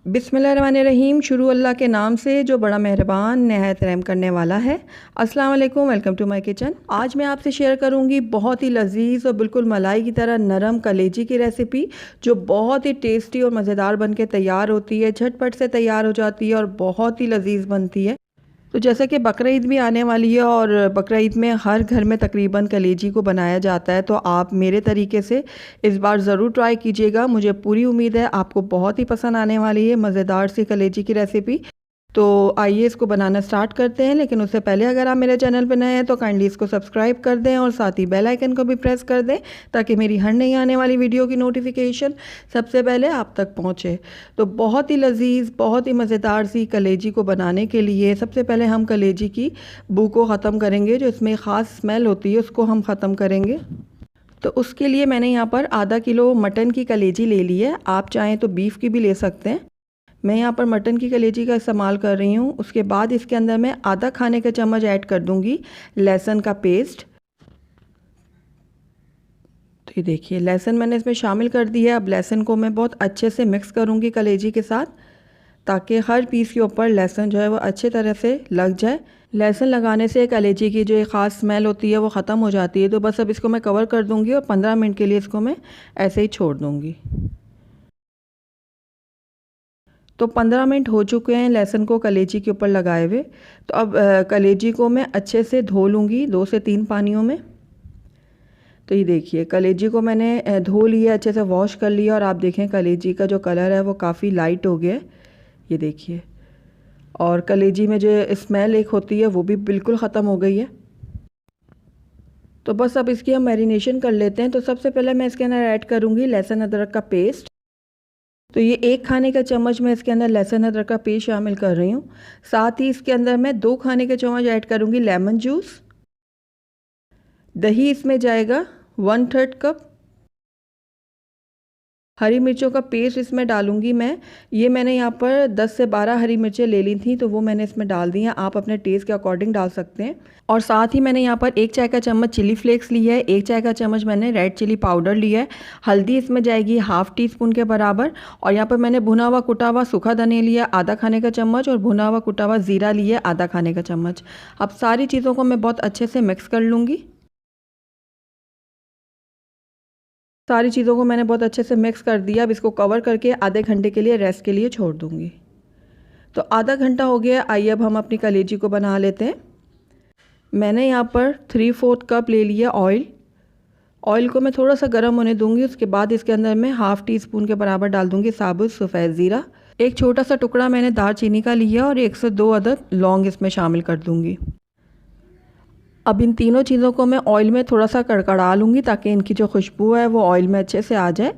बिस्मिल्लाहिर्रहमानिर्रहीम। शुरू अल्लाह के नाम से जो बड़ा मेहरबान नहायत रहम करने वाला है। अस्सलाम वालेकुम, वेलकम टू माय किचन। आज मैं आपसे शेयर करूंगी बहुत ही लजीज और बिल्कुल मलाई की तरह नरम कलेजी की रेसिपी, जो बहुत ही टेस्टी और मज़ेदार बन के तैयार होती है, झटपट से तैयार हो जाती है और बहुत ही लजीज बनती है। तो जैसे कि बकरीद भी आने वाली है और बकरीद में हर घर में तकरीबन कलेजी को बनाया जाता है, तो आप मेरे तरीके से इस बार ज़रूर ट्राई कीजिएगा। मुझे पूरी उम्मीद है आपको बहुत ही पसंद आने वाली है मज़ेदार सी कलेजी की रेसिपी। तो आइए इसको बनाना स्टार्ट करते हैं, लेकिन उससे पहले अगर आप मेरे चैनल पर नए हैं तो काइंडली इसको सब्सक्राइब कर दें और साथ ही बेल आइकन को भी प्रेस कर दें, ताकि मेरी हर नई आने वाली वीडियो की नोटिफिकेशन सबसे पहले आप तक पहुंचे। तो बहुत ही लजीज, बहुत ही मज़ेदार सी कलेजी को बनाने के लिए सबसे पहले हम कलेजी की बू को ख़त्म करेंगे। जो इसमें ख़ास स्मेल होती है उसको हम ख़त्म करेंगे। तो उसके लिए मैंने यहाँ पर आधा किलो मटन की कलेजी ले ली है। आप चाहें तो बीफ की भी ले सकते हैं। मैं यहाँ पर मटन की कलेजी का इस्तेमाल कर रही हूँ। उसके बाद इसके अंदर मैं आधा खाने का चम्मच ऐड कर दूँगी लहसुन का पेस्ट। तो ये देखिए लहसुन मैंने इसमें शामिल कर दिया है। अब लहसुन को मैं बहुत अच्छे से मिक्स करूँगी कलेजी के साथ, ताकि हर पीस के ऊपर लहसुन जो है वो अच्छे तरह से लग जाए। लहसुन लगाने से कलेजी की जो एक ख़ास स्मेल होती है वो ख़त्म हो जाती है। तो बस अब इसको मैं कवर कर दूँगी और 15 मिनट के लिए इसको मैं ऐसे ही छोड़ दूँगी। तो 15 मिनट हो चुके हैं लहसुन को कलेजी के ऊपर लगाए हुए। तो अब कलेजी को मैं अच्छे से धो लूँगी 2 से 3 पानियों में। तो ये देखिए कलेजी को मैंने धो लिया, अच्छे से वॉश कर लिया और आप देखें कलेजी का जो कलर है वो काफ़ी लाइट हो गया है। ये देखिए, और कलेजी में जो स्मेल एक होती है वो भी बिल्कुल ख़त्म हो गई है। तो बस अब इसकी हम मैरिनेशन कर लेते हैं। तो सबसे पहले मैं इसके अंदर ऐड करूँगी लहसुन अदरक का पेस्ट। तो ये 1 खाने का चम्मच मैं इसके अंदर लहसुन अदरक का पेस्ट शामिल कर रही हूँ। साथ ही इसके अंदर मैं 2 खाने के चम्मच ऐड करूँगी लेमन जूस। दही इसमें जाएगा 1/3 कप। हरी मिर्चों का पेस्ट इसमें डालूंगी मैं। ये मैंने यहाँ पर 10 से 12 हरी मिर्चें ले ली थी, तो वो मैंने इसमें डाल दी हैं। आप अपने टेस्ट के अकॉर्डिंग डाल सकते हैं। और साथ ही मैंने यहाँ पर 1 चाय का चम्मच चिली फ्लेक्स लिया है, 1 चाय का चम्मच मैंने रेड चिली पाउडर लिया है। हल्दी इसमें जाएगी ½ टीस्पून के बराबर। और यहाँ पर मैंने भुना हुआ कुटा हुआ सूखा धनिया लिया आधा खाने का चम्मच और भुना हुआ कुटा हुआ ज़ीरा लिया आधा खाने का चम्मच। अब सारी चीज़ों को मैं बहुत अच्छे से मिक्स कर लूँगी। सारी चीज़ों को मैंने बहुत अच्छे से मिक्स कर दिया। अब इसको कवर करके आधे घंटे के लिए रेस्ट के लिए छोड़ दूँगी। तो आधा घंटा हो गया। आइए अब हम अपनी कलेजी को बना लेते हैं। मैंने यहाँ पर 3/4 कप ले लिया ऑयल। ऑयल को मैं थोड़ा सा गर्म होने दूँगी। उसके बाद इसके अंदर मैं ½ टीस्पून के बराबर डाल दूँगी साबुत सफ़ेद ज़ीरा। एक छोटा सा टुकड़ा मैंने दालचीनी का लिया और 1 से 2 अदद लौंग इसमें शामिल कर दूँगी। अब इन तीनों चीज़ों को मैं ऑयल में थोड़ा सा कड़कड़ा लूँगी, ताकि इनकी जो खुशबू है वो ऑयल में अच्छे से आ जाए।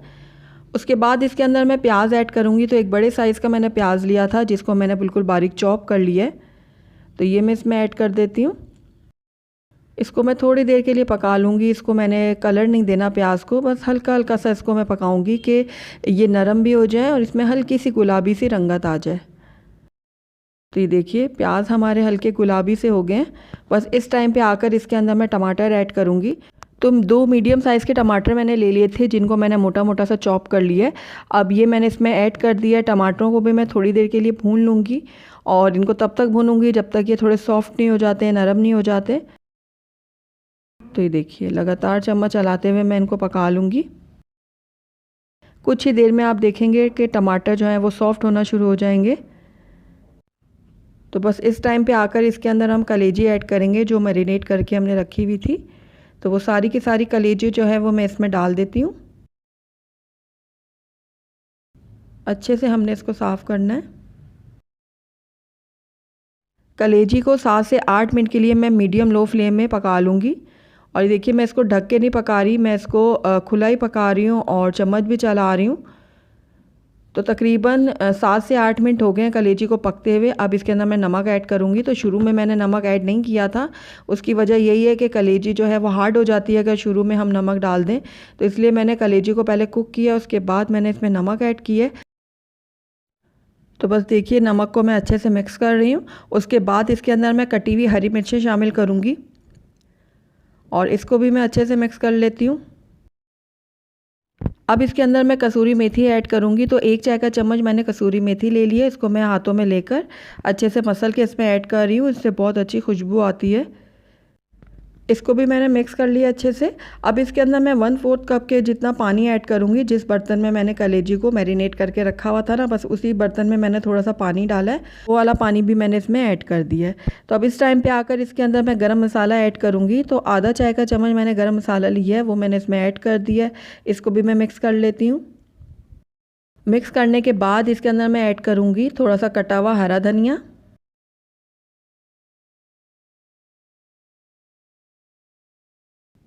उसके बाद इसके अंदर मैं प्याज ऐड करूँगी। तो एक बड़े साइज़ का मैंने प्याज लिया था, जिसको मैंने बिल्कुल बारीक चॉप कर लिया है। तो ये मैं इसमें ऐड कर देती हूँ। इसको मैं थोड़ी देर के लिए पका लूँगी। इसको मैंने कलर नहीं देना प्याज को, बस हल्का हल्का सा इसको मैं पकाऊँगी कि ये नरम भी हो जाए और इसमें हल्की सी गुलाबी सी रंगत आ जाए। तो ये देखिए प्याज हमारे हल्के गुलाबी से हो गए हैं। बस इस टाइम पे आकर इसके अंदर मैं टमाटर ऐड करूँगी। तो 2 मीडियम साइज़ के टमाटर मैंने ले लिए थे, जिनको मैंने मोटा मोटा सा चॉप कर लिया है। अब ये मैंने इसमें ऐड कर दिया है। टमाटरों को भी मैं थोड़ी देर के लिए भून लूँगी और इनको तब तक भूनूँगी जब तक ये थोड़े सॉफ्ट नहीं हो जाते, नरम नहीं हो जाते। तो ये देखिए लगातार चम्मच चलाते हुए मैं इनको पका लूँगी। कुछ ही देर में आप देखेंगे कि टमाटर जो है वो सॉफ्ट होना शुरू हो जाएंगे। तो बस इस टाइम पे आकर इसके अंदर हम कलेजी ऐड करेंगे, जो मैरिनेट करके हमने रखी हुई थी। तो वो सारी की सारी कलेजी जो है वो मैं इसमें डाल देती हूँ। अच्छे से हमने इसको साफ़ करना है। कलेजी को 7 से 8 मिनट के लिए मैं मीडियम लो फ्लेम में पका लूँगी। और ये देखिए मैं इसको ढक के नहीं पका रही, मैं इसको खुला ही पका रही हूँ और चम्मच भी चला रही हूँ। तो तकरीबन 7 से 8 मिनट हो गए हैं कलेजी को पकते हुए। अब इसके अंदर मैं नमक ऐड करूँगी। तो शुरू में मैंने नमक ऐड नहीं किया था, उसकी वजह यही है कि कलेजी जो है वो हार्ड हो जाती है अगर शुरू में हम नमक डाल दें। तो इसलिए मैंने कलेजी को पहले कुक किया, उसके बाद मैंने इसमें नमक ऐड किया। तो बस देखिए नमक को मैं अच्छे से मिक्स कर रही हूँ। उसके बाद इसके अंदर मैं कटी हुई हरी मिर्चें शामिल करूँगी और इसको भी मैं अच्छे से मिक्स कर लेती हूँ। अब इसके अंदर मैं कसूरी मेथी ऐड करूँगी। तो 1 चाय का चम्मच मैंने कसूरी मेथी ले ली है। इसको मैं हाथों में लेकर अच्छे से मसल के इसमें ऐड कर रही हूँ। इससे बहुत अच्छी खुशबू आती है। इसको भी मैंने मिक्स कर लिया अच्छे से। अब इसके अंदर मैं 1/4 कप के जितना पानी ऐड करूँगी। जिस बर्तन में मैंने कलेजी को मैरिनेट करके रखा हुआ था ना, बस उसी बर्तन में मैंने थोड़ा सा पानी डाला है। वो वाला पानी भी मैंने इसमें ऐड कर दिया है। तो अब इस टाइम पे आकर इसके अंदर मैं गरम मसाला ऐड करूँगी। तो आधा चाय का चम्मच मैंने गरम मसाला लिया है, वो मैंने इसमें ऐड कर दिया है। इसको भी मैं मिक्स कर लेती हूँ। मिक्स करने के बाद इसके अंदर मैं ऐड करूँगी थोड़ा सा कटा हुआ हरा धनिया।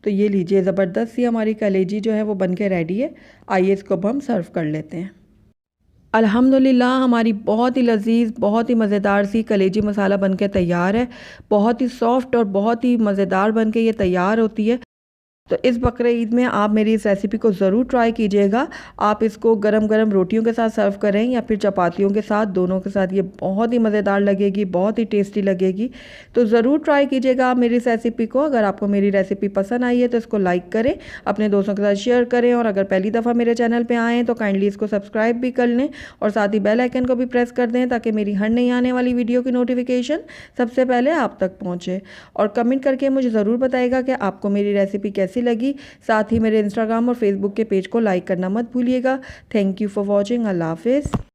तो ये लीजिए, ज़बरदस्त सी हमारी कलेजी जो है वो बन के रेडी है। आइए इसको अब हम सर्व कर लेते हैं। अल्हम्दुलिल्लाह हमारी बहुत ही लजीज, बहुत ही मज़ेदार सी कलेजी मसाला बन के तैयार है। बहुत ही सॉफ्ट और बहुत ही मज़ेदार बन के ये तैयार होती है। तो इस बकरे ईद में आप मेरी इस रेसिपी को ज़रूर ट्राई कीजिएगा। आप इसको गरम गरम रोटियों के साथ सर्व करें या फिर चपातियों के साथ, दोनों के साथ ये बहुत ही मज़ेदार लगेगी, बहुत ही टेस्टी लगेगी। तो ज़रूर ट्राई कीजिएगा आप मेरी इस रेसिपी को। अगर आपको मेरी रेसिपी पसंद आई है तो इसको लाइक करें, अपने दोस्तों के साथ शेयर करें, और अगर पहली दफ़ा मेरे चैनल पर आएँ तो काइंडली इसको सब्सक्राइब भी कर लें और साथ ही बेल आइकन को भी प्रेस कर दें ताकि मेरी हर नई आने वाली वीडियो की नोटिफिकेशन सबसे पहले आप तक पहुँचे। और कमेंट करके मुझे ज़रूर बताइएगा कि आपको मेरी रेसिपी कैसी लगी। साथ ही मेरे इंस्टाग्राम और फेसबुक के पेज को लाइक करना मत भूलिएगा। Thank you for watching. अल्लाह हाफिज़।